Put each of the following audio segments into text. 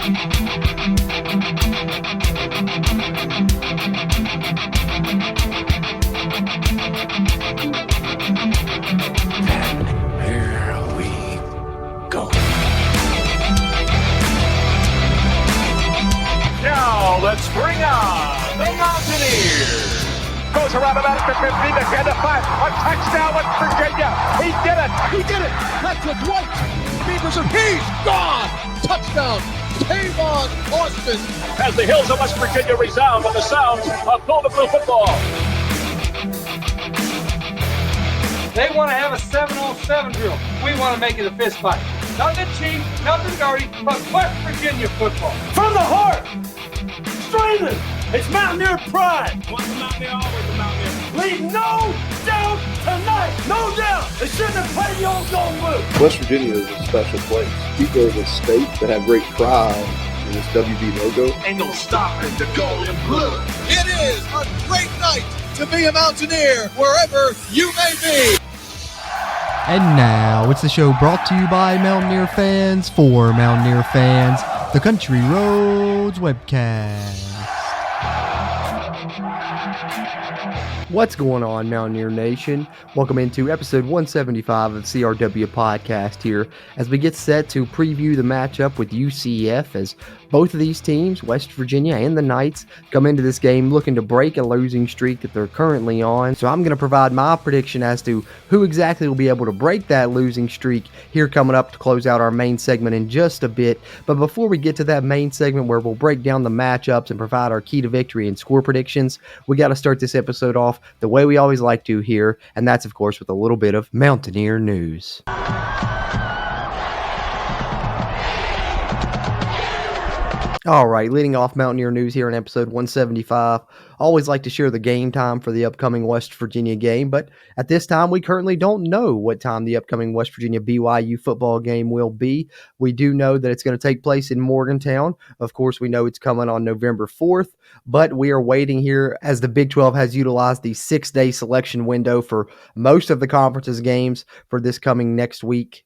Let's bring on the Mountaineer. Goes around about after 50, the 10 to 5. A touchdown with Virginia. He did it. He did it. That's with White. Beavers and he's gone. Touchdown. Tavon Austin. As the hills of West Virginia resound with the sounds of Golden Blue football. They want to have a 7-on-7 drill. We want to make it a fist fight. Nothing cheap, nothing dirty, but West Virginia football. From the heart. Streaming. It's Mountaineer pride. Once a Mountaineer, always a Mountaineer. Leave no doubt tonight. No doubt. They shouldn't have played the old Golden Blue. West Virginia is a special place. People of the state that have great pride in this WV logo. Ain't no stopping the Golden Blue. It is a great night to be a Mountaineer wherever you may be. And now it's the show brought to you by Mountaineer fans for Mountaineer fans, the Country Roads Webcast. What's going on, Mountaineer Nation? Welcome into episode 175 of the CRW podcast here as we get set to preview the matchup with UCF as both of these teams, West Virginia and the Knights, come into this game looking to break a losing streak that they're currently on. So I'm going to provide my prediction as to who exactly will be able to break that losing streak here coming up to close out our main segment in just a bit. But before we get to that main segment where we'll break down the matchups and provide our key to victory and score predictions, we got to start this episode off the way we always like to here, and that's of course with a little bit of Mountaineer news. All right, leading off Mountaineer news here in episode 175. Always like to share the game time for the upcoming West Virginia game, but at this time we currently don't know what time the upcoming West Virginia BYU football game will be. We do know that it's going to take place in Morgantown. Of course, we know it's coming on November 4th, but we are waiting here as the Big 12 has utilized the 6-day selection window for most of the conference's games for this coming next week.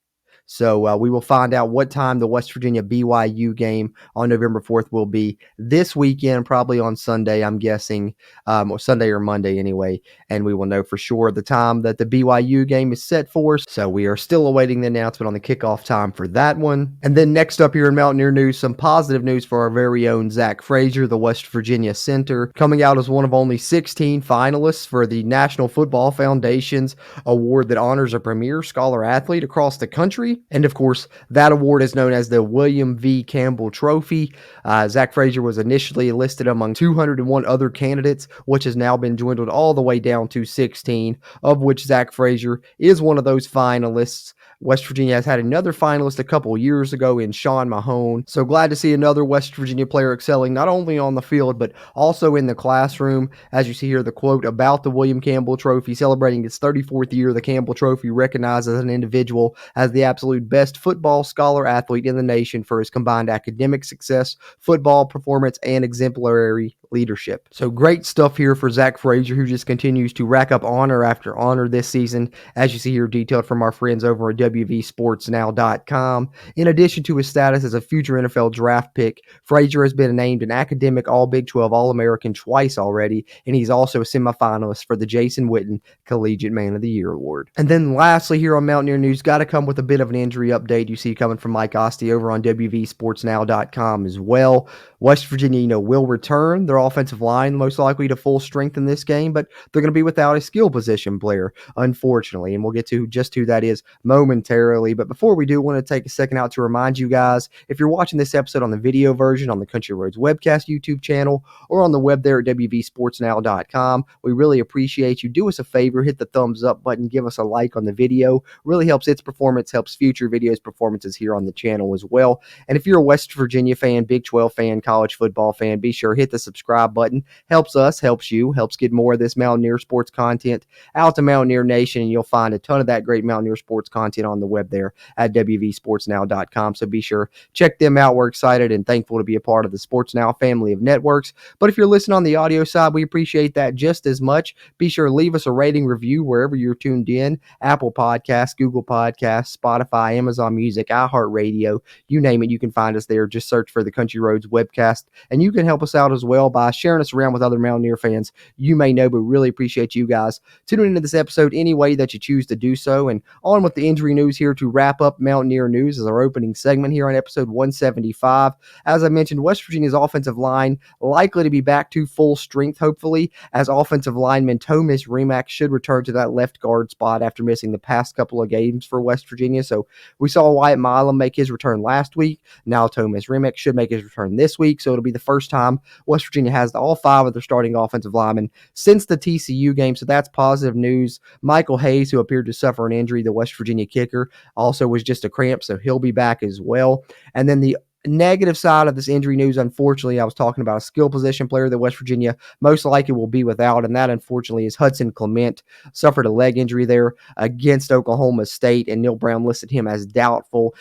So we will find out what time the West Virginia BYU game on November 4th will be this weekend, probably on Sunday, I'm guessing, or Sunday or Monday anyway. And we will know for sure the time that the BYU game is set for. So we are still awaiting the announcement on the kickoff time for that one. And then next up here in Mountaineer news, some positive news for our very own Zach Frazier, the West Virginia center, coming out as one of only 16 finalists for the National Football Foundation's award that honors a premier scholar athlete across the country. And of course, that award is known as the William V. Campbell Trophy. Zach Frazier was initially listed among 201 other candidates, which has now been dwindled all the way down to 16, of which Zach Frazier is one of those finalists. West Virginia has had another finalist a couple years ago in Sean Mahone. So glad to see another West Virginia player excelling not only on the field, but also in the classroom. As you see here, the quote about the William Campbell Trophy, celebrating its 34th year, the Campbell Trophy recognizes an individual as the absolute best football scholar athlete in the nation for his combined academic success, football performance, and exemplary leadership. So great stuff here for Zach Frazier, who just continues to rack up honor after honor this season, as you see here detailed from our friends over at WVSportsNow.com. In addition to his status as a future NFL draft pick, Frazier has been named an academic All-Big 12 All-American twice already, and he's also a semifinalist for the Jason Witten Collegiate Man of the Year Award. And then lastly here on Mountaineer News, got to come with a bit of an injury update you see coming from Mike Osti over on WVSportsNow.com as well. West Virginia, will return their offensive line most likely to full strength in this game, but they're going to be without a skill position player, unfortunately, and we'll get to just who that is momentarily. But before we do, I want to take a second out to remind you guys, if you're watching this episode on the video version on the Country Roads Webcast YouTube channel or on the web there at WVSportsNow.com, we really appreciate you. Do us a favor, hit the thumbs up button, give us a like on the video. Really helps its performance, helps future videos performances here on the channel as well. And if you're a West Virginia fan, Big 12 fan, college football fan, be sure hit the subscribe button. Helps us, helps you, helps get more of this Mountaineer sports content out to Mountaineer Nation, and you'll find a ton of that great Mountaineer sports content on the web there at wvsportsnow.com. So be sure check them out. We're excited and thankful to be a part of the Sports Now family of networks. But if you're listening on the audio side, we appreciate that just as much. Be sure to leave us a rating review wherever you're tuned in. Apple Podcasts, Google Podcasts, Spotify, Amazon Music, iHeartRadio, you name it, you can find us there. Just search for the Country Roads Webcast. And you can help us out as well by sharing us around with other Mountaineer fans you may know, but really appreciate you guys tuning into this episode any way that you choose to do so. And on with the injury news here to wrap up Mountaineer news as our opening segment here on episode 175. As I mentioned, West Virginia's offensive line likely to be back to full strength, hopefully, as offensive lineman Thomas Remack should return to that left guard spot after missing the past couple of games for West Virginia. So we saw Wyatt Milam make his return last week. Now Thomas Remack should make his return this week. So it'll be the first time West Virginia has all five of their starting offensive linemen since the TCU game. So that's positive news. Michael Hayes, who appeared to suffer an injury, the West Virginia kicker, also was just a cramp, so he'll be back as well. And then the negative side of this injury news, unfortunately, I was talking about a skill position player that West Virginia most likely will be without, and that unfortunately is Hudson Clement. Suffered a leg injury there against Oklahoma State, and Neil Brown listed him as doubtful,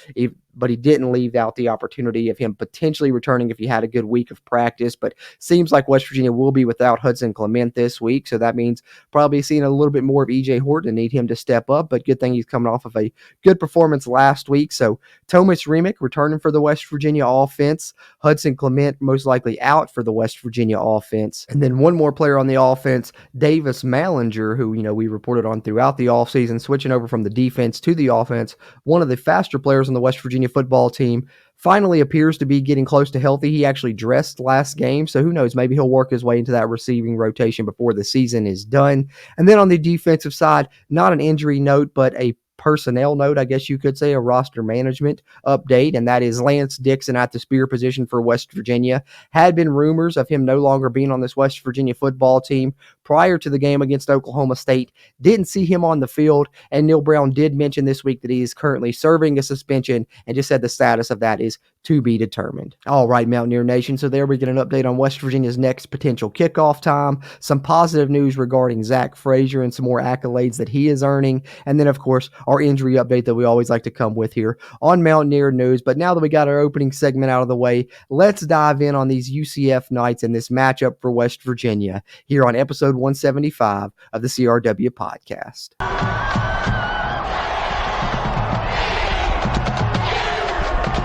but he didn't leave out the opportunity of him potentially returning if he had a good week of practice. But seems like West Virginia will be without Hudson Clement this week, so that means probably seeing a little bit more of E.J. Horton and need him to step up, but good thing he's coming off of a good performance last week. So Thomas Remack returning for the West Virginia offense, Hudson Clement most likely out for the West Virginia offense, and then one more player on the offense, Davis Mallinger, who we reported on throughout the offseason, switching over from the defense to the offense, one of the faster players on the West Virginia football team, finally appears to be getting close to healthy. He actually dressed last game, so who knows, maybe he'll work his way into that receiving rotation before the season is done. And then on the defensive side, not an injury note, but a personnel note, I guess you could say, a roster management update, and that is Lance Dixon at the spear position for West Virginia. Had been rumors of him no longer being on this West Virginia football team prior to the game against Oklahoma State. Didn't see him on the field, and Neil Brown did mention this week that he is currently serving a suspension and just said the status of that is to be determined. All right, Mountaineer Nation, so there we get an update on West Virginia's next potential kickoff time, some positive news regarding Zach Frazier and some more accolades that he is earning, and then, of course, our injury update that we always like to come with here on Mountaineer News. But now that we got our opening segment out of the way, let's dive in on these UCF Knights and this matchup for West Virginia here on episode 175 of the CRW podcast.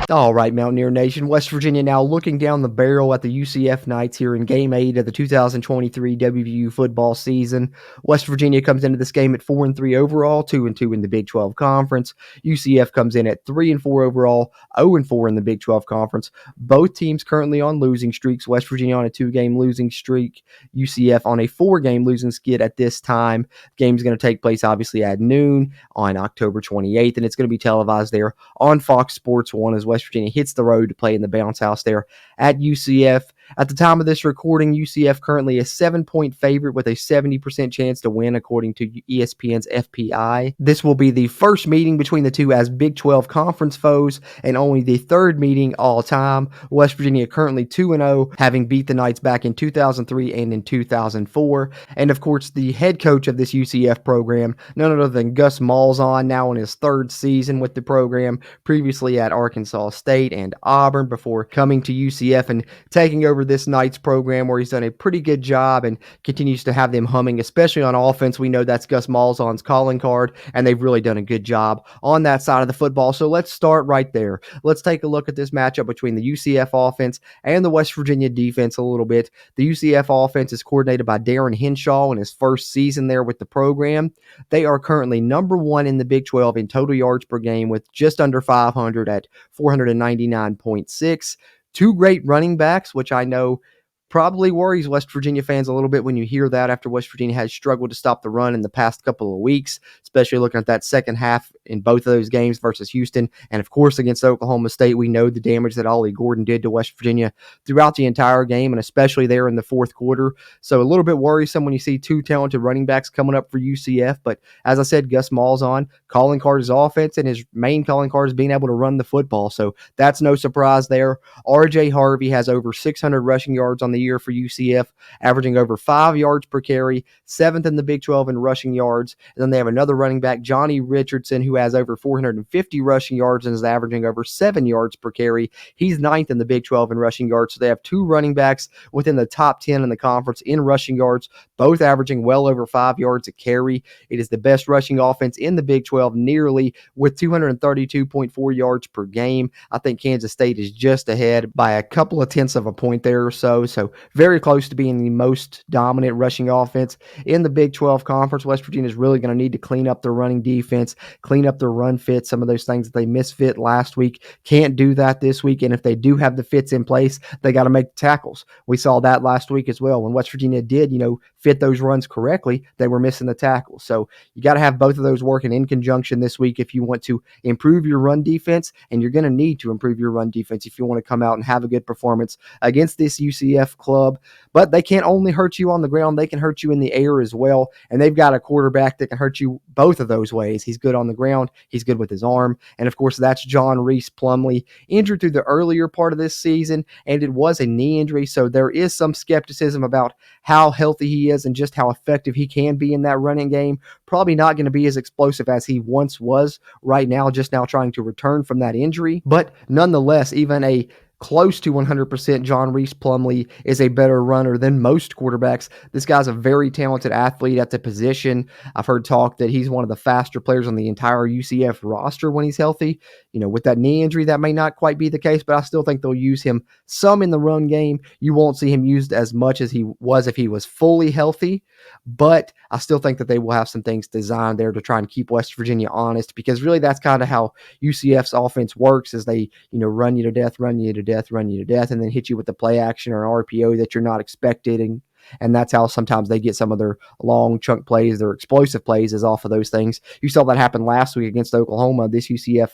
All right, Mountaineer Nation, West Virginia now looking down the barrel at the UCF Knights here in Game 8 of the 2023 WVU football season. West Virginia comes into this game at 4-3 overall, 2-2 in the Big 12 Conference. UCF comes in at 3-4 overall, 0-4 in the Big 12 Conference. Both teams currently on losing streaks. West Virginia on a 2-game losing streak, UCF on a 4-game losing skid at this time. The game's going to take place obviously at noon on October 28th, and it's going to be televised there on Fox Sports 1 as West Virginia hits the road to play in the bounce house there at UCF. At the time of this recording, UCF currently a 7-point favorite with a 70% chance to win, according to ESPN's FPI. This will be the first meeting between the two as Big 12 conference foes, and only the third meeting all time. West Virginia currently 2-0, having beat the Knights back in 2003 and in 2004. And of course, the head coach of this UCF program, none other than Gus Malzahn, now in his third season with the program, previously at Arkansas State and Auburn, before coming to UCF and taking over this Knights program, where he's done a pretty good job and continues to have them humming, especially on offense. We know that's Gus Malzahn's calling card, and they've really done a good job on that side of the football. So let's start right there. Let's take a look at this matchup between the UCF offense and the West Virginia defense a little bit. The UCF offense is coordinated by Darren Henshaw in his first season there with the program. They are currently number 1 in the Big 12 in total yards per game with just under 500 at 499.6. Two great running backs, which I know probably worries West Virginia fans a little bit when you hear that after West Virginia has struggled to stop the run in the past couple of weeks, especially looking at that second half in both of those games versus Houston. And of course, against Oklahoma State, we know the damage that Ollie Gordon did to West Virginia throughout the entire game, and especially there in the fourth quarter. So a little bit worrisome when you see two talented running backs coming up for UCF. But as I said, Gus Malzahn calling card is offense, and his main calling card is being able to run the football. So that's no surprise there. RJ Harvey has over 600 rushing yards on the year for UCF, averaging over 5 yards per carry, 7th in the Big 12 in rushing yards. And then they have another running back, Johnny Richardson, who has over 450 rushing yards and is averaging over 7 yards per carry. He's 9th in the Big 12 in rushing yards. So they have two running backs within the top 10 in the conference in rushing yards, both averaging well over 5 yards a carry. It is the best rushing offense in the Big 12, nearly, with 232.4 yards per game. I think Kansas State is just ahead by a couple of tenths of a point there or so. So very close to being the most dominant rushing offense in the Big 12 conference. West Virginia is really going to need to clean up their running defense, clean up their run fit, some of those things that they misfit last week. Can't do that this week. And if they do have the fits in place, they got to make the tackles. We saw that last week as well. When West Virginia did, fit those runs correctly, they were missing the tackles. So you got to have both of those working in conjunction this week if you want to improve your run defense, and you're going to need to improve your run defense if you want to come out and have a good performance against this UCF club. But they can't only hurt you on the ground, they can hurt you in the air as well, and they've got a quarterback that can hurt you both of those ways. He's good on the ground, he's good with his arm, and of course that's John Reese Plumlee, injured through the earlier part of this season, and it was a knee injury, so there is some skepticism about how healthy he is and just how effective he can be in that running game. Probably not going to be as explosive as he once was right now, just now trying to return from that injury. But nonetheless, even a close to 100% John Reese Plumlee is a better runner than most quarterbacks. This guy's a very talented athlete at the position. I've heard talk that he's one of the faster players on the entire UCF roster when he's healthy. With that knee injury, that may not quite be the case, but I still think they'll use him some in the run game. You won't see him used as much as he was if he was fully healthy, but I still think that they will have some things designed there to try and keep West Virginia honest, because really that's kind of how UCF's offense works, is they, run you to death, run you to death, and then hit you with the play action or an RPO that you're not expecting. And that's how sometimes they get some of their long chunk plays, their explosive plays is off of those things. You saw that happen last week against Oklahoma. This UCF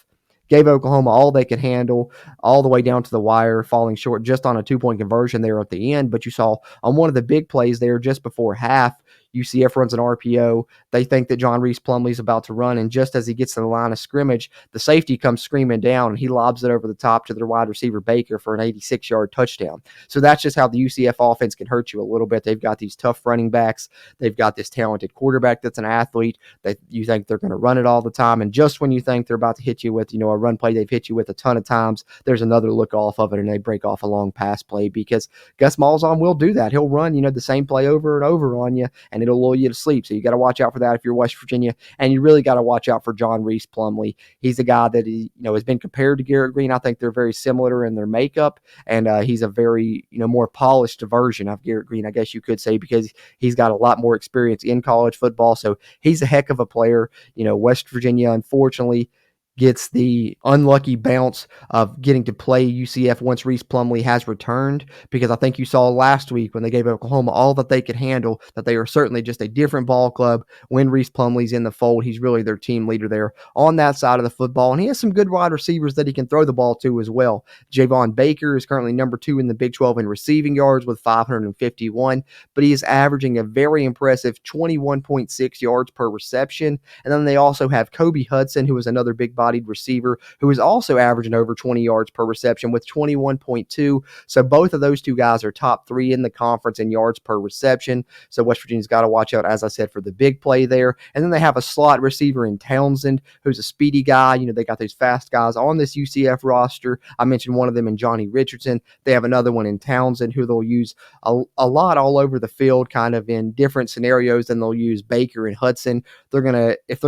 gave Oklahoma all they could handle, all the way down to the wire, falling short just on a 2-point conversion there at the end. But you saw on one of the big plays there just before half, UCF runs an RPO. They think that John Reese Plumlee's about to run, and just as he gets to the line of scrimmage, the safety comes screaming down, and he lobs it over the top to their wide receiver Baker for an 86-yard touchdown. So that's just how the UCF offense can hurt you a little bit. They've got these tough running backs. They've got this talented quarterback that's an athlete that you think they're going to run it all the time, and just when you think they're about to hit you with, a run play they've hit you with a ton of times, there's another look off of it, and they break off a long pass play, because Gus Malzahn will do that. He'll run, the same play over and over on you, and it'll lull you to sleep. So you got to watch out for that if you're West Virginia, and you really got to watch out for John Reese Plumlee. He's a guy that has been compared to Garrett Green. I think they're very similar in their makeup, and he's a very more polished version of Garrett Green, I guess you could say, because he's got a lot more experience in college football. So he's a heck of a player. West Virginia, unfortunately, gets the unlucky bounce of getting to play UCF once Reese Plumlee has returned, because I think you saw last week when they gave Oklahoma all that they could handle, that they are certainly just a different ball club when Reese Plumlee's in the fold. He's really their team leader there on that side of the football, and he has some good wide receivers that he can throw the ball to as well. Javon Baker is currently number 2 in the Big 12 in receiving yards with 551, but he is averaging a very impressive 21.6 yards per reception. And then they also have Kobe Hudson, who is another big body receiver who is also averaging over 20 yards per reception with 21.2. So both of those two guys are top 3 in the conference in yards per reception. So West Virginia's got to watch out, as I said, for the big play there. And then they have a slot receiver in Townsend, who's a speedy guy. They got those fast guys on this UCF roster. I mentioned one of them in Johnny Richardson. They have another one in Townsend who they'll use a lot all over the field, kind of in different scenarios than they'll use Baker and Hudson. If they're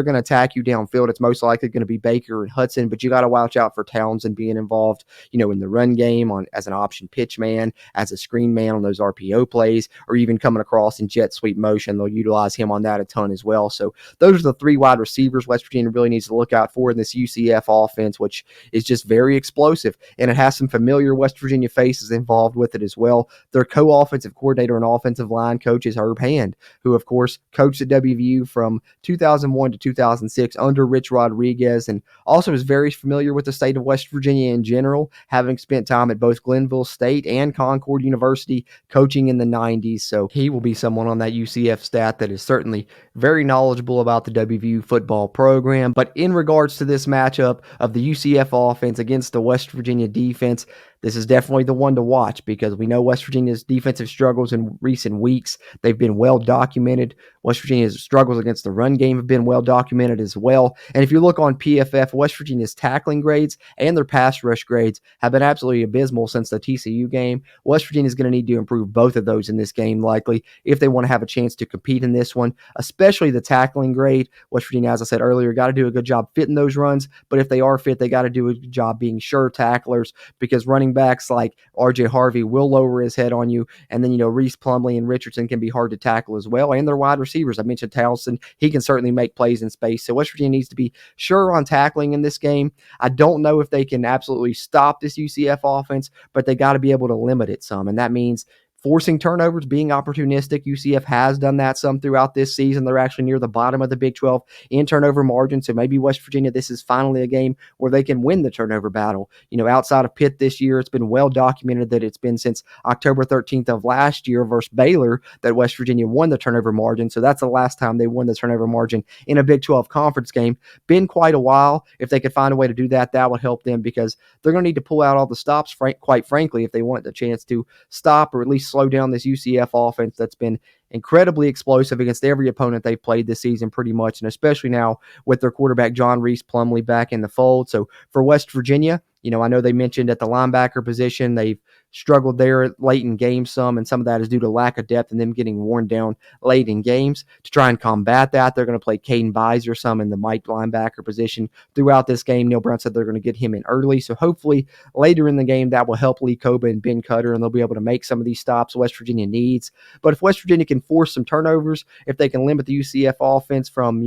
going to attack you downfield, it's most likely going to be Baker Baker and Hudson, but you got to watch out for Townsend being involved, in the run game as an option pitch man, as a screen man on those RPO plays, or even coming across in jet sweep motion. They'll utilize him on that a ton as well. So those are the 3 wide receivers West Virginia really needs to look out for in this UCF offense, which is just very explosive, and it has some familiar West Virginia faces involved with it as well. Their co-offensive coordinator and offensive line coach is Herb Hand, who, of course, coached at WVU from 2001 to 2006 under Rich Rodriguez, and also is very familiar with the state of West Virginia in general, having spent time at both Glenville State and Concord University coaching in the 90s. So he will be someone on that UCF staff that is certainly very knowledgeable about the WVU football program. But in regards to this matchup of the UCF offense against the West Virginia defense, this is definitely the one to watch because we know West Virginia's defensive struggles in recent weeks. They've been well documented. West Virginia's struggles against the run game have been well documented as well. And if you look on PFF, West Virginia's tackling grades and their pass rush grades have been absolutely abysmal since the TCU game. West Virginia's going to need to improve both of those in this game likely if they want to have a chance to compete in this one, especially the tackling grade. West Virginia, as I said earlier, got to do a good job fitting those runs, but if they are fit, they got to do a good job being sure tacklers because running backs like RJ Harvey will lower his head on you. And then, Reese Plumlee and Richardson can be hard to tackle as well. And their wide receivers. I mentioned Townsend. He can certainly make plays in space. So West Virginia needs to be sure on tackling in this game. I don't know if they can absolutely stop this UCF offense, but they got to be able to limit it some. And that means forcing turnovers, being opportunistic. UCF has done that some throughout this season. They're actually near the bottom of the Big 12 in turnover margin. So maybe West Virginia, this is finally a game where they can win the turnover battle. Outside of Pitt this year, it's been well documented that it's been since October 13th of last year versus Baylor that West Virginia won the turnover margin. So that's the last time they won the turnover margin in a Big 12 conference game. Been quite a while. If they could find a way to do that, that would help them because they're going to need to pull out all the stops, quite frankly, if they want the chance to stop or at least slow down this UCF offense that's been incredibly explosive against every opponent they've played this season pretty much, and especially now with their quarterback John Reese Plumlee back in the fold. So for West Virginia, I know they mentioned at the linebacker position they've struggled there late in games some, and some of that is due to lack of depth and them getting worn down late in games. To try and combat that, they're going to play Caden Beiser some in the Mike linebacker position throughout this game. Neil Brown said they're going to get him in early, so hopefully later in the game that will help Lee Koba and Ben Cutter, and they'll be able to make some of these stops West Virginia needs. But if West Virginia can force some turnovers, if they can limit the UCF offense from,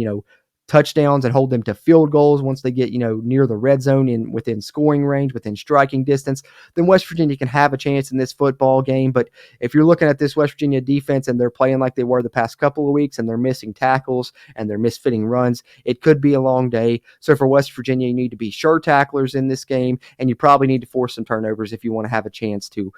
touchdowns and hold them to field goals once they get, near the red zone and within scoring range, within striking distance, then West Virginia can have a chance in this football game. But if you're looking at this West Virginia defense and they're playing like they were the past couple of weeks and they're missing tackles and they're misfitting runs, it could be a long day. So for West Virginia, you need to be sure tacklers in this game, and you probably need to force some turnovers if you want to have a chance to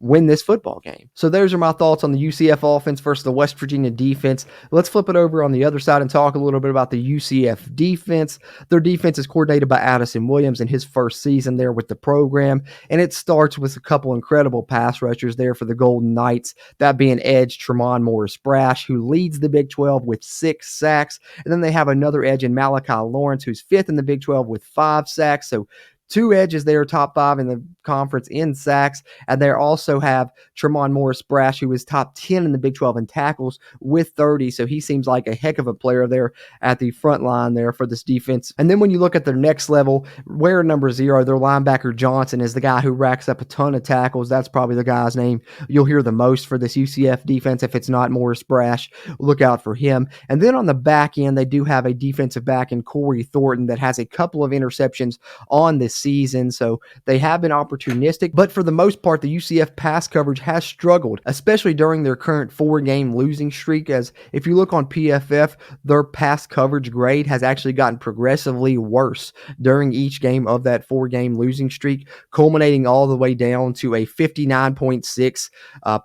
win this football game. So those are my thoughts on the UCF offense versus the West Virginia defense. Let's flip it over on the other side and talk a little bit about the UCF defense. Their defense is coordinated by Addison Williams in his first season there with the program, and it starts with a couple incredible pass rushers there for the Golden Knights, that being edge Tremont Morris-Brash, who leads the Big 12 with 6 sacks, and then they have another edge in Malachi Lawrence, who's 5th in the Big 12 with 5 sacks. So 2 edges there, top 5 in the conference in sacks. And they also have Tremont Morris-Brash, who is top 10 in the Big 12 in tackles with 30. So he seems like a heck of a player there at the front line there for this defense. And then when you look at their next level, where number 0, their linebacker Johnson is the guy who racks up a ton of tackles. That's probably the guy's name you'll hear the most for this UCF defense. If it's not Morris-Brash, look out for him. And then on the back end, they do have a defensive back in Corey Thornton that has a couple of interceptions on this season, so they have been opportunistic, but for the most part, the UCF pass coverage has struggled, especially during their current 4-game losing streak, as if you look on PFF, their pass coverage grade has actually gotten progressively worse during each game of that 4-game losing streak, culminating all the way down to a 59.6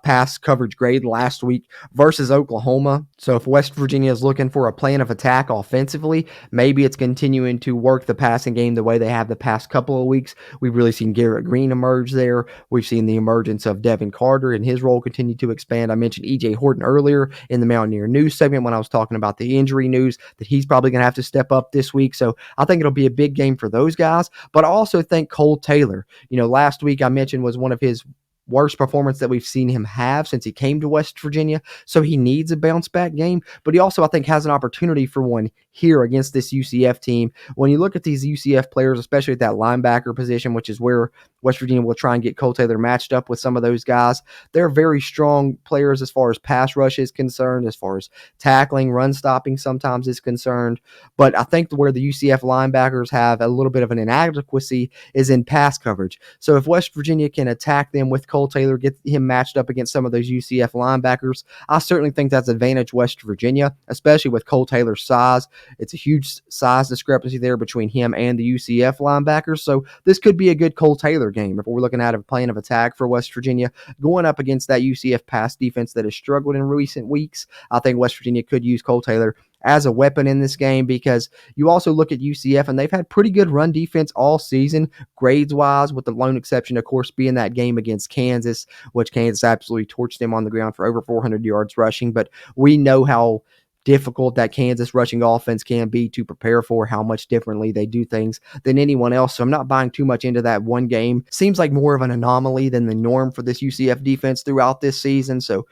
pass coverage grade last week versus Oklahoma. So if West Virginia is looking for a plan of attack offensively, maybe it's continuing to work the passing game the way they have the past couple of weeks. We've really seen Garrett Green emerge there. We've seen the emergence of Devin Carter and his role continue to expand. I mentioned E.J. Horton earlier in the Mountaineer news segment when I was talking about the injury news that he's probably going to have to step up this week. So I think it'll be a big game for those guys. But I also think Cole Taylor, last week I mentioned was one of his worst performance that we've seen him have since he came to West Virginia. So he needs a bounce back game, but he also, I think, has an opportunity for one here against this UCF team. When you look at these UCF players, especially at that linebacker position, which is where West Virginia will try and get Cole Taylor matched up with some of those guys, they're very strong players as far as pass rush is concerned, as far as tackling, run stopping sometimes is concerned. But I think where the UCF linebackers have a little bit of an inadequacy is in pass coverage. So if West Virginia can attack them with Cole Taylor, get him matched up against some of those UCF linebackers, I certainly think that's advantage West Virginia, especially with Cole Taylor's size. It's a huge size discrepancy there between him and the UCF linebackers. So this could be a good Cole Taylor game if we're looking at a plan of attack for West Virginia going up against that UCF pass defense that has struggled in recent weeks. I think West Virginia could use Cole Taylor as a weapon in this game, because you also look at UCF and they've had pretty good run defense all season, grades-wise, with the lone exception, of course, being that game against Kansas, which Kansas absolutely torched them on the ground for over 400 yards rushing. But we know how difficult that Kansas rushing offense can be to prepare for, how much differently they do things than anyone else. So I'm not buying too much into that one game. Seems like more of an anomaly than the norm for this UCF defense throughout this season. So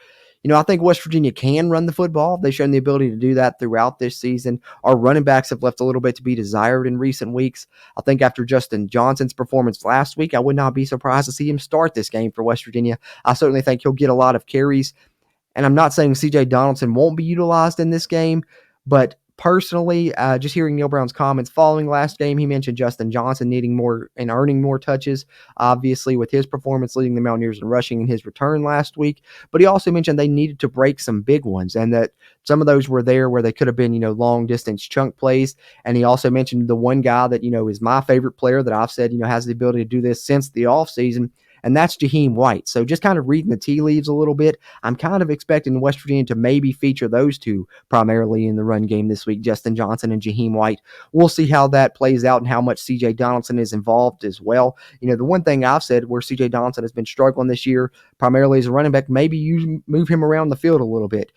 I think West Virginia can run the football. They've shown the ability to do that throughout this season. Our running backs have left a little bit to be desired in recent weeks. I think after Justin Johnson's performance last week, I would not be surprised to see him start this game for West Virginia. I certainly think he'll get a lot of carries. And I'm not saying C.J. Donaldson won't be utilized in this game, but personally, just hearing Neil Brown's comments following last game, he mentioned Justin Johnson needing more and earning more touches, obviously with his performance leading the Mountaineers in rushing in his return last week. But he also mentioned they needed to break some big ones, and that some of those were there where they could have been, long distance chunk plays. And he also mentioned the one guy that, is my favorite player that I've said, has the ability to do this since the offseason, and that's Jaheim White. So just kind of reading the tea leaves a little bit, I'm kind of expecting West Virginia to maybe feature those two primarily in the run game this week, Justin Johnson and Jaheim White. We'll see how that plays out and how much C.J. Donaldson is involved as well. The one thing I've said where C.J. Donaldson has been struggling this year, primarily as a running back, maybe you move him around the field a little bit,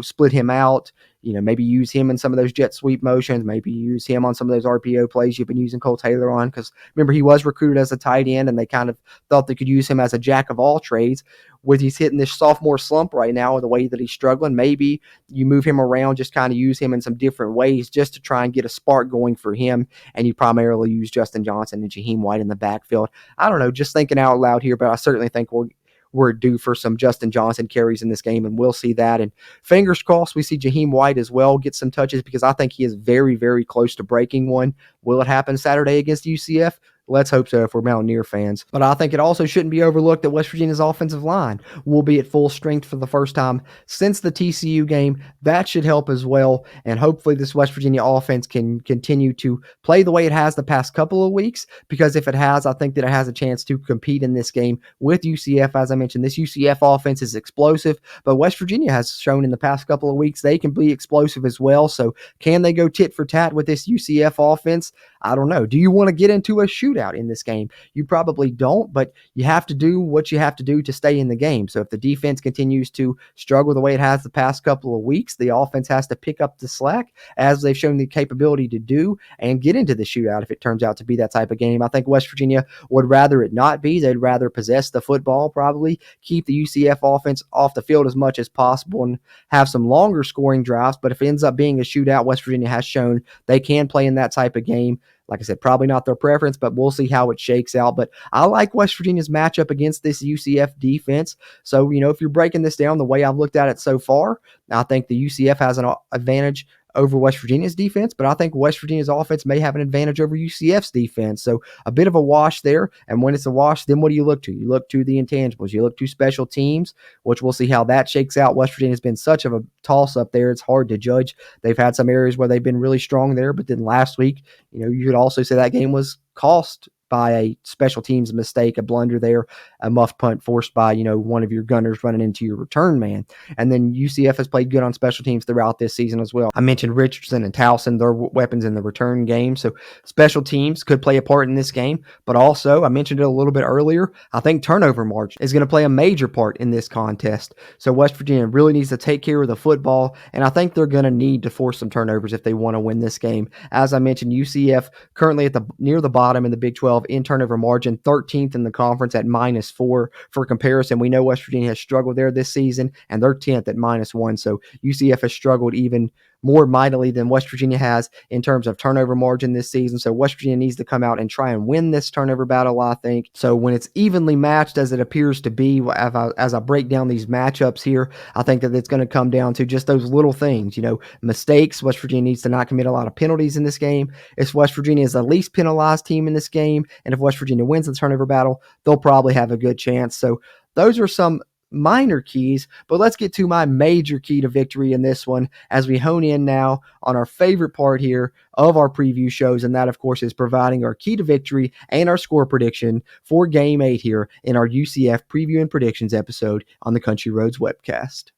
split him out, maybe use him in some of those jet sweep motions, maybe use him on some of those RPO plays you've been using Cole Taylor on, because remember, he was recruited as a tight end, and they kind of thought they could use him as a jack of all trades. With he's hitting this sophomore slump right now, the way that he's struggling, maybe you move him around, just kind of use him in some different ways just to try and get a spark going for him, and you primarily use Justin Johnson and Jaheim White in the backfield. I don't know, just thinking out loud here, but I certainly think we're due for some Justin Johnson carries in this game, and we'll see that. And fingers crossed we see Jaheim White as well get some touches, because I think he is very, very close to breaking one. Will it happen Saturday against UCF? Let's hope so if we're Mountaineer fans. But I think it also shouldn't be overlooked that West Virginia's offensive line will be at full strength for the first time since the TCU game. That should help as well. And hopefully this West Virginia offense can continue to play the way it has the past couple of weeks, because if it has, I think that it has a chance to compete in this game with UCF. As I mentioned, this UCF offense is explosive, but West Virginia has shown in the past couple of weeks they can be explosive as well. So can they go tit for tat with this UCF offense? I don't know. Do you want to get into a shootout in this game? You probably don't, but you have to do what you have to do to stay in the game. So if the defense continues to struggle the way it has the past couple of weeks, the offense has to pick up the slack, as they've shown the capability to do, and get into the shootout if it turns out to be that type of game. I think West Virginia would rather it not be. They'd rather possess the football, probably keep the UCF offense off the field as much as possible and have some longer scoring drives. But if it ends up being a shootout, West Virginia has shown they can play in that type of game. Like I said, probably not their preference, but we'll see how it shakes out. But I like West Virginia's matchup against this UCF defense. So, if you're breaking this down the way I've looked at it so far, I think the UCF has an advantage over West Virginia's defense, but I think West Virginia's offense may have an advantage over UCF's defense. So a bit of a wash there. And when it's a wash, then what do you look to? You look to the intangibles. You look to special teams, which we'll see how that shakes out. West Virginia has been such of a toss-up there. It's hard to judge. They've had some areas where they've been really strong there, but then last week, you could also say that game was cost by a special teams mistake, a blunder there, a muff punt forced by, one of your gunners running into your return man. And then UCF has played good on special teams throughout this season as well. I mentioned Richardson and Towson, their weapons in the return game. So special teams could play a part in this game, but also, I mentioned it a little bit earlier, I think turnover margin is going to play a major part in this contest. So West Virginia really needs to take care of the football, and I think they're going to need to force some turnovers if they want to win this game. As I mentioned, UCF currently near the bottom in the Big 12 12 in turnover margin, 13th in the conference at -4. For comparison, we know West Virginia has struggled there this season, and they're 10th at -1. So UCF has struggled even more mightily than West Virginia has in terms of turnover margin this season. So West Virginia needs to come out and try and win this turnover battle, I think. So when it's evenly matched as it appears to be, as I break down these matchups here, I think that it's going to come down to just those little things, mistakes. West Virginia needs to not commit a lot of penalties in this game. If West Virginia is the least penalized team in this game, and if West Virginia wins the turnover battle, they'll probably have a good chance. So those are some minor keys, but let's get to my major key to victory in this one as we hone in now on our favorite part here of our preview shows, and that, of course, is providing our key to victory and our score prediction for Game 8 here in our UCF preview and predictions episode on the Country Roads Webcast.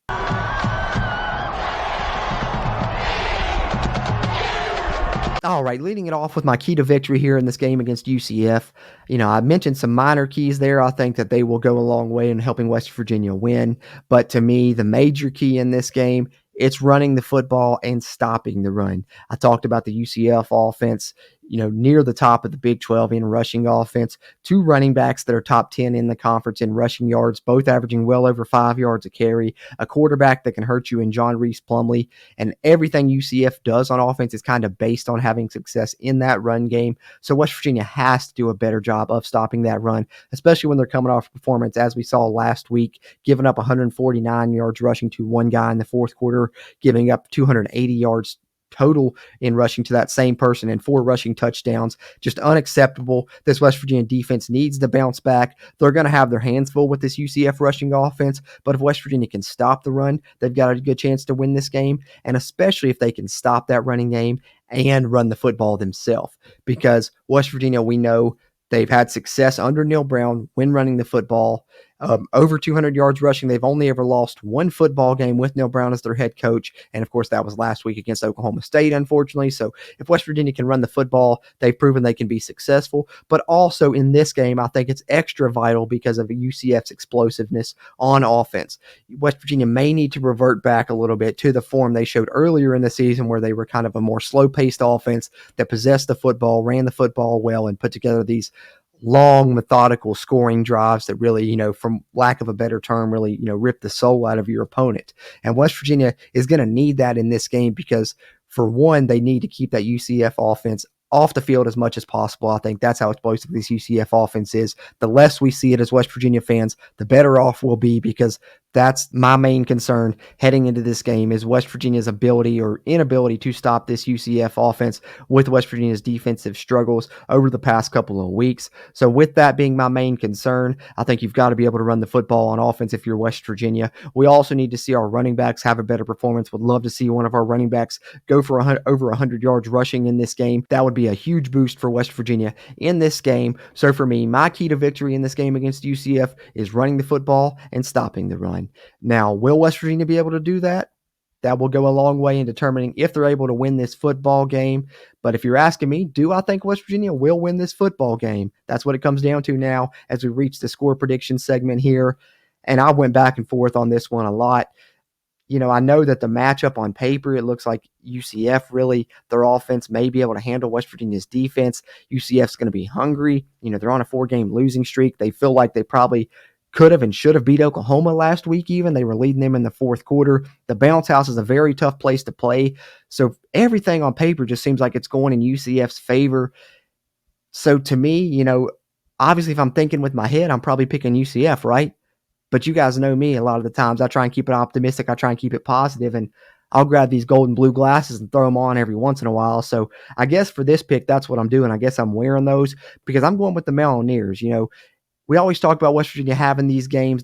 All right, leading it off with my key to victory here in this game against UCF. I mentioned some minor keys there. I think that they will go a long way in helping West Virginia win. But to me, the major key in this game, it's running the football and stopping the run. I talked about the UCF offense, near the top of the Big 12 in rushing offense. 2 running backs that are top 10 in the conference in rushing yards, both averaging well over 5 yards a carry. A quarterback that can hurt you in John Reese Plumlee. And everything UCF does on offense is kind of based on having success in that run game. So West Virginia has to do a better job of stopping that run, especially when they're coming off a performance, as we saw last week, giving up 149 yards rushing to one guy in the fourth quarter, giving up 280 yards total in rushing to that same person and 4 rushing touchdowns. Just unacceptable. This West Virginia defense needs to bounce back. They're going to have their hands full with this UCF rushing offense, but if West Virginia can stop the run, they've got a good chance to win this game, and especially if they can stop that running game and run the football themselves, because West Virginia, we know, they've had success under Neil Brown when running the football. Over 200 yards rushing. They've only ever lost one football game with Neil Brown as their head coach. And of course, that was last week against Oklahoma State, unfortunately. So if West Virginia can run the football, they've proven they can be successful. But also in this game, I think it's extra vital because of UCF's explosiveness on offense. West Virginia may need to revert back a little bit to the form they showed earlier in the season, where they were kind of a more slow-paced offense that possessed the football, ran the football well, and put together these long, methodical scoring drives that really, from lack of a better term, really, rip the soul out of your opponent. And West Virginia is going to need that in this game because, for one, they need to keep that UCF offense off the field as much as possible. I think that's how explosive this UCF offense is. The less we see it as West Virginia fans, the better off we'll be, because that's my main concern heading into this game, is West Virginia's ability or inability to stop this UCF offense with West Virginia's defensive struggles over the past couple of weeks. So with that being my main concern, I think you've got to be able to run the football on offense if you're West Virginia. We also need to see our running backs have a better performance. Would love to see one of our running backs go for over 100 yards rushing in this game. That would be a huge boost for West Virginia in this game. So for me, my key to victory in this game against UCF is running the football and stopping the run. Now, will West Virginia be able to do that? That will go a long way in determining if they're able to win this football game. But if you're asking me, do I think West Virginia will win this football game? That's what it comes down to now as we reach the score prediction segment here. And I went back and forth on this one a lot. I know that the matchup on paper, it looks like UCF really, their offense may be able to handle West Virginia's defense. UCF's going to be hungry. They're on a 4-game losing streak. They feel like they probably could have and should have beat Oklahoma last week even. They were leading them in the fourth quarter. The bounce house is a very tough place to play. So everything on paper just seems like it's going in UCF's favor. So to me, obviously if I'm thinking with my head, I'm probably picking UCF, right? But you guys know me, a lot of the times I try and keep it optimistic. I try and keep it positive, and I'll grab these golden blue glasses and throw them on every once in a while. So I guess for this pick, that's what I'm doing. I guess I'm wearing those because I'm going with the Mountaineers. We always talk about West Virginia having these games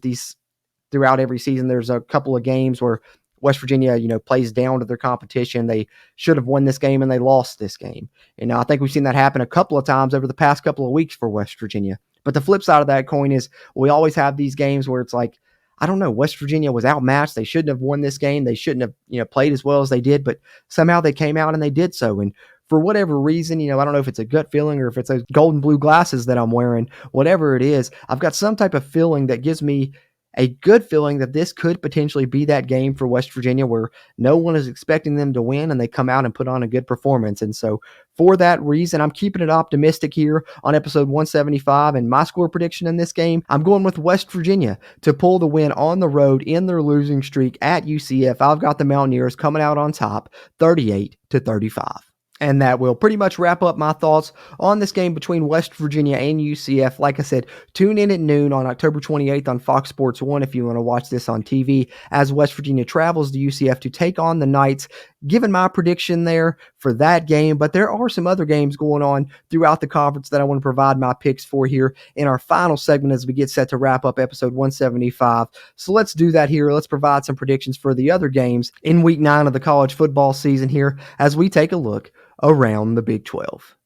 throughout every season. There's a couple of games where West Virginia, plays down to their competition. They should have won this game and they lost this game. And I think we've seen that happen a couple of times over the past couple of weeks for West Virginia. But the flip side of that coin is we always have these games where it's like, I don't know, West Virginia was outmatched. They shouldn't have won this game. They shouldn't have, played as well as they did, but somehow they came out and they did so. And for whatever reason, I don't know if it's a gut feeling or if it's those golden blue glasses that I'm wearing, whatever it is, I've got some type of feeling that gives me a good feeling that this could potentially be that game for West Virginia where no one is expecting them to win and they come out and put on a good performance. And so for that reason, I'm keeping it optimistic here on episode 175. And my score prediction in this game, I'm going with West Virginia to pull the win on the road in their losing streak at UCF. I've got the Mountaineers coming out on top 38-35. And that will pretty much wrap up my thoughts on this game between West Virginia and UCF. Like I said, tune in at noon on October 28th on Fox Sports 1 if you want to watch this on TV as West Virginia travels to UCF to take on the Knights. Given my prediction there for that game, but there are some other games going on throughout the conference that I want to provide my picks for here in our final segment as we get set to wrap up episode 175. So let's do that here. Let's provide some predictions for the other games in week 9 of the college football season here as we take a look around the Big 12.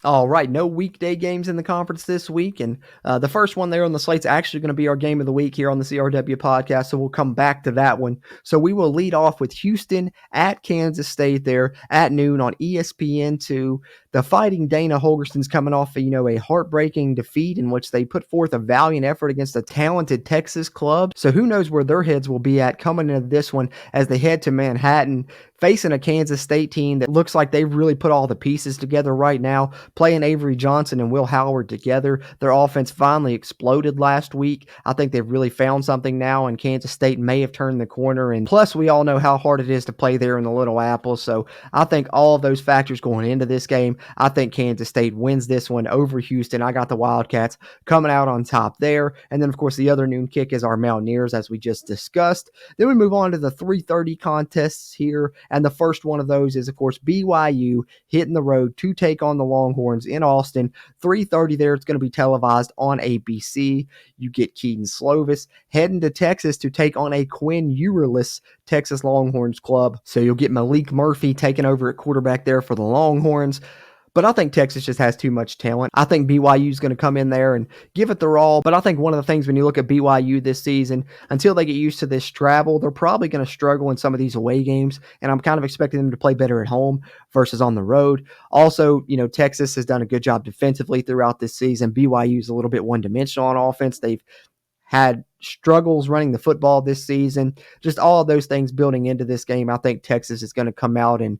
All right, no weekday games in the conference this week, and the first one there on the slate's actually going to be our game of the week here on the CRW podcast, so we'll come back to that one. So we will lead off with Houston at Kansas State there at noon on ESPN2. The Fighting Dana Holgerson's coming off a heartbreaking defeat in which they put forth a valiant effort against a talented Texas club. So who knows where their heads will be at coming into this one as they head to Manhattan, facing a Kansas State team that looks like they've really put all the pieces together right now, playing Avery Johnson and Will Howard together. Their offense finally exploded last week. I think they've really found something now, and Kansas State may have turned the corner. And plus, we all know how hard it is to play there in the Little Apple. So I think all of those factors going into this game, I think Kansas State wins this one over Houston. I got the Wildcats coming out on top there. And then, of course, the other noon kick is our Mountaineers, as we just discussed. Then we move on to the 3:30 contests here. And the first one of those is, of course, BYU hitting the road to take on the Longhorns in Austin. 3:30 there. It's going to be televised on ABC. You get Keaton Slovis heading to Texas to take on a Quinn Ewers-less Texas Longhorns club. So you'll get Malik Murphy taking over at quarterback there for the Longhorns. But I think Texas just has too much talent. I think BYU is going to come in there and give it their all. But I think one of the things when you look at BYU this season, until they get used to this travel, they're probably going to struggle in some of these away games. And I'm kind of expecting them to play better at home versus on the road. Also, Texas has done a good job defensively throughout this season. BYU is a little bit one-dimensional on offense. They've had struggles running the football this season. Just all of those things building into this game. I think Texas is going to come out and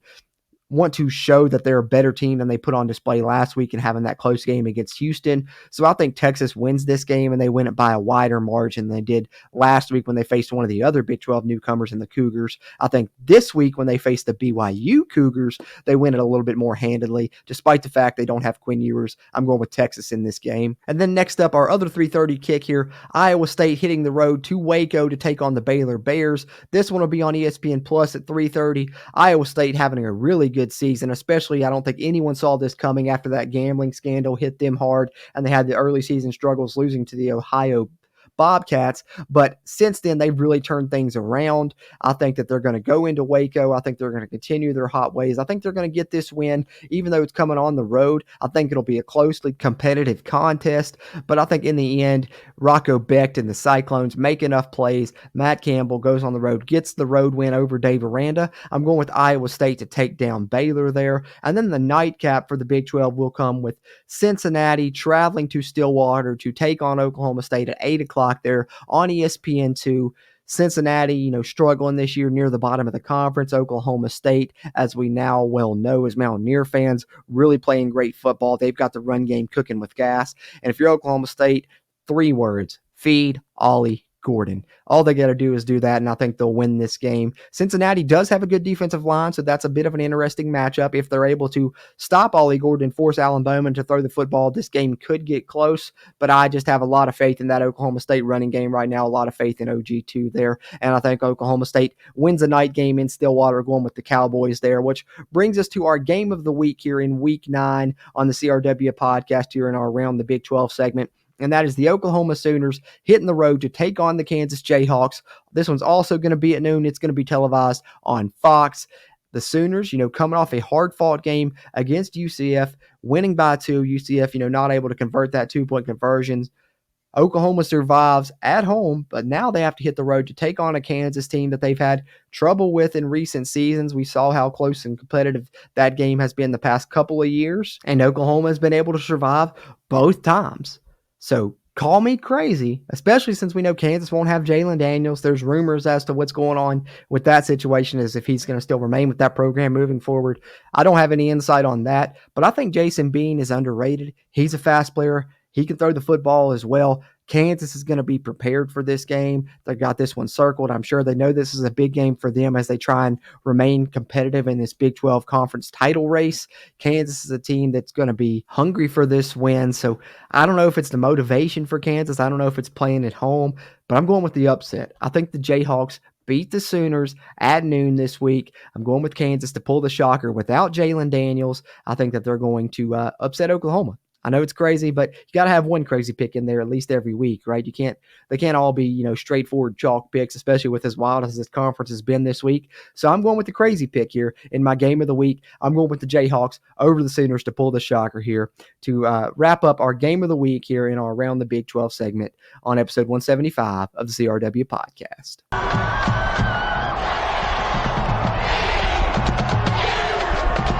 want to show that they're a better team than they put on display last week and having that close game against Houston. So I think Texas wins this game, and they win it by a wider margin than they did last week when they faced one of the other Big 12 newcomers in the Cougars. I think this week when they face the BYU Cougars, they win it a little bit more handedly, despite the fact they don't have Quinn Ewers. I'm going with Texas in this game. And then next up, our other 3:30 kick here, Iowa State hitting the road to Waco to take on the Baylor Bears. This one will be on ESPN Plus at 3:30. Iowa State having a really good season, especially I don't think anyone saw this coming after that gambling scandal hit them hard and they had the early season struggles losing to the Ohio Bobcats. But since then, they've really turned things around. I think that they're going to go into Waco. I think they're going to continue their hot ways. I think they're going to get this win, even though it's coming on the road. I think it'll be a closely competitive contest. But I think in the end, Rocco Becht and the Cyclones make enough plays. Matt Campbell goes on the road, gets the road win over Dave Aranda. I'm going with Iowa State to take down Baylor there. And then the nightcap for the Big 12 will come with Cincinnati traveling to Stillwater to take on Oklahoma State at 8 o'clock there on ESPN2. Cincinnati, struggling this year near the bottom of the conference. Oklahoma State, as we now well know as Mountaineer fans, really playing great football. They've got the run game cooking with gas. And if you're Oklahoma State, 3 words: feed Ollie Gordon. All they got to do is do that, and I think they'll win this game. Cincinnati does have a good defensive line, so that's a bit of an interesting matchup. If they're able to stop Ollie Gordon, force Alan Bowman to throw the football, this game could get close, but I just have a lot of faith in that Oklahoma State running game right now, a lot of faith in OG2 there, and I think Oklahoma State wins a night game in Stillwater, going with the Cowboys there, which brings us to our game of the week here in Week 9 on the CRW podcast here in our Around the Big 12 segment. And that is the Oklahoma Sooners hitting the road to take on the Kansas Jayhawks. This one's also going to be at noon. It's going to be televised on Fox. The Sooners, coming off a hard-fought game against UCF, winning by 2. UCF, not able to convert that 2-point conversions. Oklahoma survives at home, but now they have to hit the road to take on a Kansas team that they've had trouble with in recent seasons. We saw how close and competitive that game has been the past couple of years, and Oklahoma has been able to survive both times. So call me crazy, especially since we know Kansas won't have Jalen Daniels. There's rumors as to what's going on with that situation, as if he's going to still remain with that program moving forward. I don't have any insight on that, but I think Jason Bean is underrated. He's a fast player. He can throw the football as well. Kansas is going to be prepared for this game. They've got this one circled. I'm sure they know this is a big game for them as they try and remain competitive in this Big 12 conference title race. Kansas is a team that's going to be hungry for this win. So I don't know if it's the motivation for Kansas. I don't know if it's playing at home, but I'm going with the upset. I think the Jayhawks beat the Sooners at noon this week. I'm going with Kansas to pull the shocker without Jalen Daniels. I think that they're going to upset Oklahoma. I know it's crazy, but you got to have one crazy pick in there at least every week, right? They can't all be, straightforward chalk picks, especially with as wild as this conference has been this week. So I'm going with the crazy pick here in my game of the week. I'm going with the Jayhawks over the Sooners to pull the shocker here to wrap up our game of the week here in our Around the Big 12 segment on episode 175 of the CRW podcast.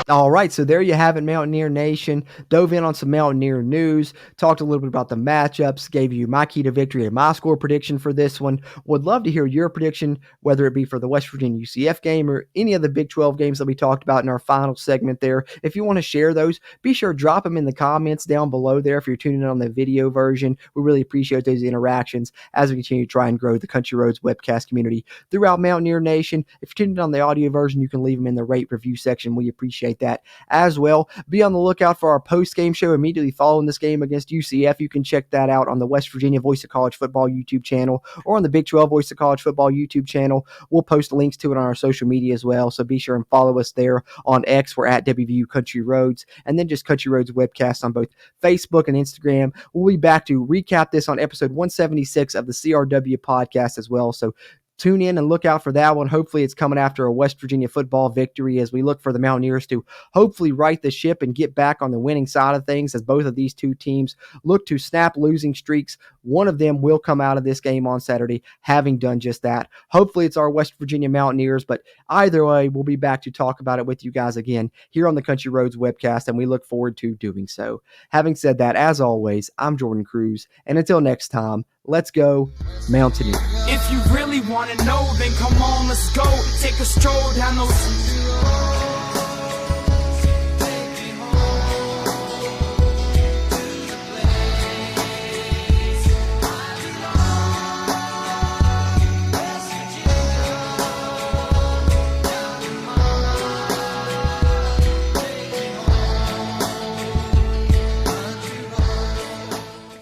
All right, so there you have it, Mountaineer Nation. Dove in on some Mountaineer news, talked a little bit about the matchups, gave you my key to victory and my score prediction for this one. Would love to hear your prediction, whether it be for the West Virginia UCF game or any of the Big 12 games that we talked about in our final segment there. If you want to share those, be sure to drop them in the comments down below there if you're tuning in on the video version. We really appreciate those interactions as we continue to try and grow the Country Roads Webcast community throughout Mountaineer Nation. If you're tuning in on the audio version, you can leave them in the rate review section. We appreciate that as well. Be on the lookout for our post-game show immediately following this game against UCF. You can check that out on the West Virginia Voice of College Football YouTube channel or on the Big 12 Voice of College Football YouTube channel. We'll post links to it on our social media as well, so be sure and follow us there on X. We're at WVU Country Roads, and then just Country Roads Webcast on both Facebook and Instagram. We'll be back to recap this on episode 176 of the CRW podcast as well, so tune in and look out for that one. Hopefully it's coming after a West Virginia football victory as we look for the Mountaineers to hopefully right the ship and get back on the winning side of things as both of these two teams look to snap losing streaks. One of them will come out of this game on Saturday having done just that. Hopefully it's our West Virginia Mountaineers, but either way, we'll be back to talk about it with you guys again here on the Country Roads Webcast, and we look forward to doing so. Having said that, as always, I'm Jordan Cruz, and until next time, let's go Mountaineer. If you really want to know, then come on, let's go. Take a stroll down those